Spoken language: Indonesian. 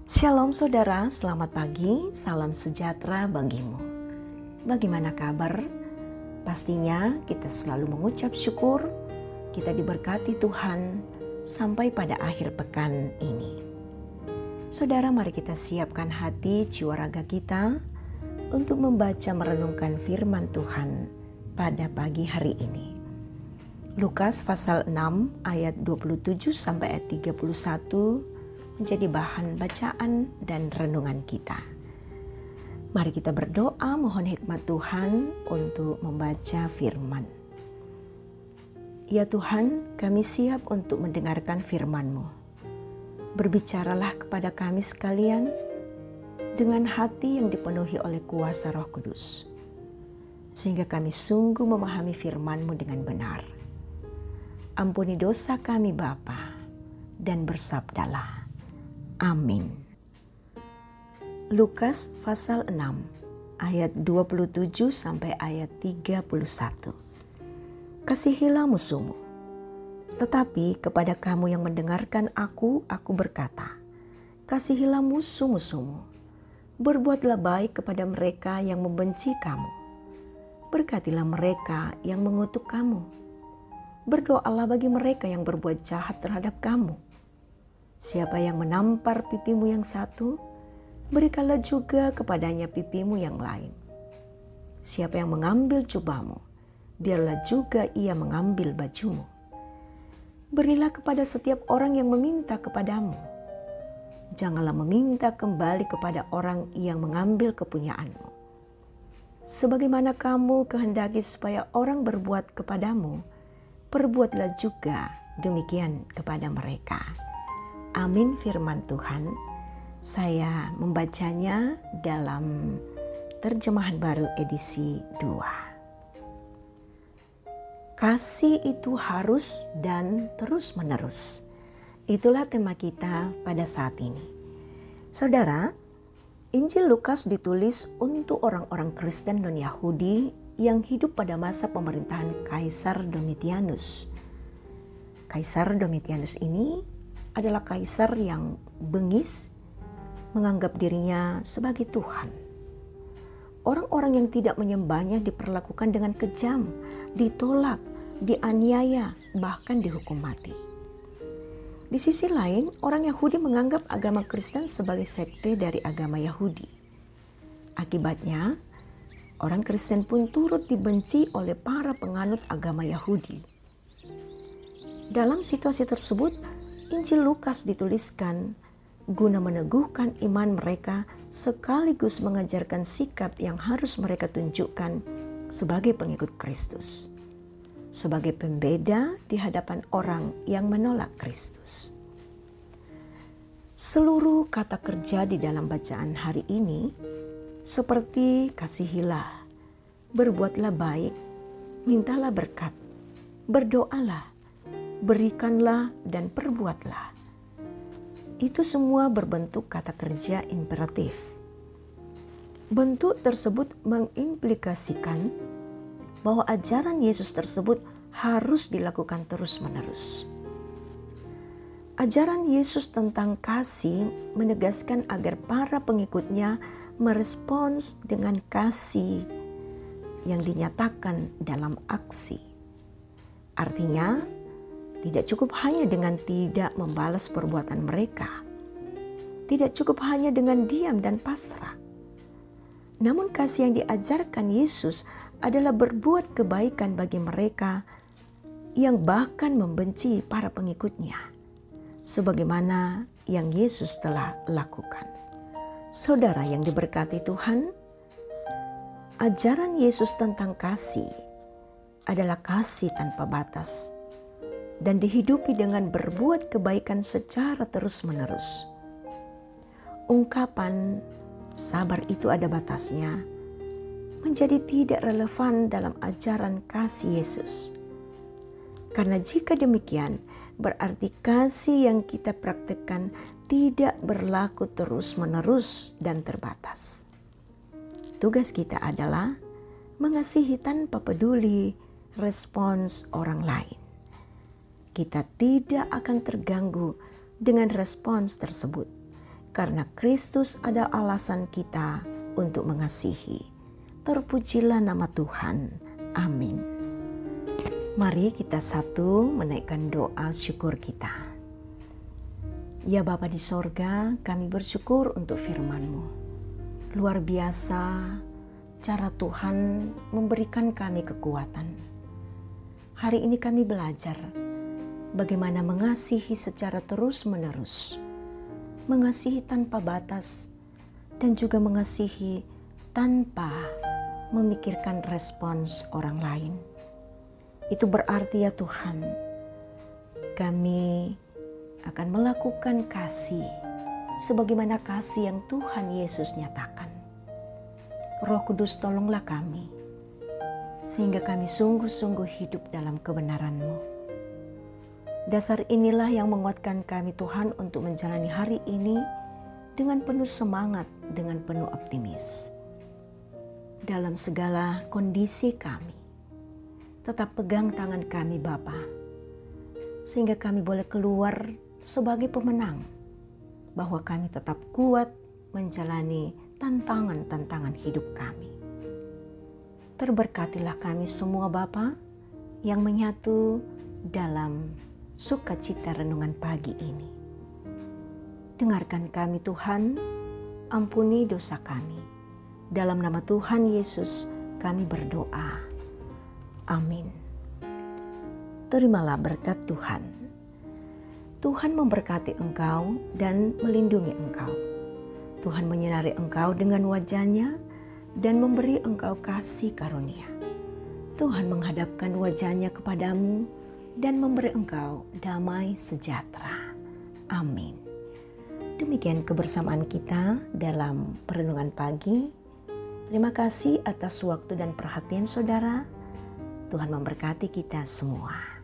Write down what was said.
Shalom saudara, selamat pagi, salam sejahtera bagimu. Bagaimana kabar? Pastinya kita selalu mengucap syukur, kita diberkati Tuhan sampai pada akhir pekan ini. Saudara, mari kita siapkan hati, jiwa raga kita untuk membaca merenungkan firman Tuhan pada pagi hari ini. Lukas pasal 6 ayat 27 sampai ayat 31 menjadi bahan bacaan dan renungan kita. Mari kita berdoa mohon hikmat Tuhan untuk membaca firman. Ya Tuhan, kami siap untuk mendengarkan firman-Mu. Berbicaralah kepada kami sekalian dengan hati yang dipenuhi oleh kuasa Roh Kudus, sehingga kami sungguh memahami firman-Mu dengan benar. Ampuni dosa kami Bapa, dan bersabdalah. Amin. Lukas pasal 6 ayat 27 sampai ayat 31. Kasihilah musuhmu. Tetapi kepada kamu yang mendengarkan aku berkata, kasihilah musuh-musuhmu. Berbuatlah baik kepada mereka yang membenci kamu. Berkatilah mereka yang mengutuk kamu. Berdoalah bagi mereka yang berbuat jahat terhadap kamu. Siapa yang menampar pipimu yang satu, berikanlah juga kepadanya pipimu yang lain. Siapa yang mengambil jubahmu, biarlah juga ia mengambil bajumu. Berilah kepada setiap orang yang meminta kepadamu. Janganlah meminta kembali kepada orang yang mengambil kepunyaanmu. Sebagaimana kamu kehendaki supaya orang berbuat kepadamu, perbuatlah juga demikian kepada mereka. Amin firman Tuhan. Saya membacanya dalam terjemahan baru edisi 2. Kasih itu harus dan terus menerus. Itulah tema kita pada saat ini. Saudara, Injil Lukas ditulis untuk orang-orang Kristen non Yahudi yang hidup pada masa pemerintahan Kaisar Domitianus. Kaisar Domitianus ini adalah kaisar yang bengis, menganggap dirinya sebagai Tuhan. Orang-orang yang tidak menyembahnya diperlakukan dengan kejam, ditolak, dianiaya, bahkan dihukum mati. Di sisi lain, orang Yahudi menganggap agama Kristen sebagai sekte dari agama Yahudi. Akibatnya, orang Kristen pun turut dibenci oleh para penganut agama Yahudi. Dalam situasi tersebut, Injil Lukas dituliskan guna meneguhkan iman mereka sekaligus mengajarkan sikap yang harus mereka tunjukkan sebagai pengikut Kristus, sebagai pembeda di hadapan orang yang menolak Kristus. Seluruh kata kerja di dalam bacaan hari ini seperti kasihilah, berbuatlah baik, mintalah berkat, berdoalah, berikanlah dan perbuatlah. Itu semua berbentuk kata kerja imperatif. Bentuk tersebut mengimplikasikan bahwa ajaran Yesus tersebut harus dilakukan terus-menerus. Ajaran Yesus tentang kasih menegaskan agar para pengikutnya merespons dengan kasih yang dinyatakan dalam aksi. Artinya, tidak cukup hanya dengan tidak membalas perbuatan mereka. Tidak cukup hanya dengan diam dan pasrah. Namun kasih yang diajarkan Yesus adalah berbuat kebaikan bagi mereka yang bahkan membenci para pengikutnya, sebagaimana yang Yesus telah lakukan. Saudara yang diberkati Tuhan, ajaran Yesus tentang kasih adalah kasih tanpa batas dan dihidupi dengan berbuat kebaikan secara terus-menerus. Ungkapan sabar itu ada batasnya menjadi tidak relevan dalam ajaran kasih Yesus. Karena jika demikian, berarti kasih yang kita praktekkan tidak berlaku terus-menerus dan terbatas. Tugas kita adalah mengasihi tanpa peduli respons orang lain. Kita tidak akan terganggu dengan respons tersebut karena Kristus adalah alasan kita untuk mengasihi. Terpujilah nama Tuhan. Amin. Mari kita satu menaikkan doa syukur kita. Ya Bapa di sorga, kami bersyukur untuk firman-Mu. Luar biasa cara Tuhan memberikan kami kekuatan. Hari ini kami belajar bagaimana mengasihi secara terus-menerus, mengasihi tanpa batas, dan juga mengasihi tanpa memikirkan respons orang lain. Itu berarti ya Tuhan, kami akan melakukan kasih sebagaimana kasih yang Tuhan Yesus nyatakan. Roh Kudus, tolonglah kami sehingga kami sungguh-sungguh hidup dalam kebenaran-Mu. Dasar inilah yang menguatkan kami Tuhan untuk menjalani hari ini dengan penuh semangat, dengan penuh optimis. Dalam segala kondisi kami, tetap pegang tangan kami Bapa, sehingga kami boleh keluar sebagai pemenang, bahwa kami tetap kuat menjalani tantangan-tantangan hidup kami. Terberkatilah kami semua Bapa yang menyatu dalam sukacita renungan pagi ini. Dengarkan kami Tuhan, ampuni dosa kami. Dalam nama Tuhan Yesus kami berdoa. Amin. Terimalah berkat Tuhan. Tuhan memberkati engkau dan melindungi engkau. Tuhan menyinari engkau dengan wajah-Nya dan memberi engkau kasih karunia. Tuhan menghadapkan wajah-Nya kepadamu dan memberi engkau damai sejahtera. Amin. Demikian kebersamaan kita dalam perenungan pagi. Terima kasih atas waktu dan perhatian saudara. Tuhan memberkati kita semua.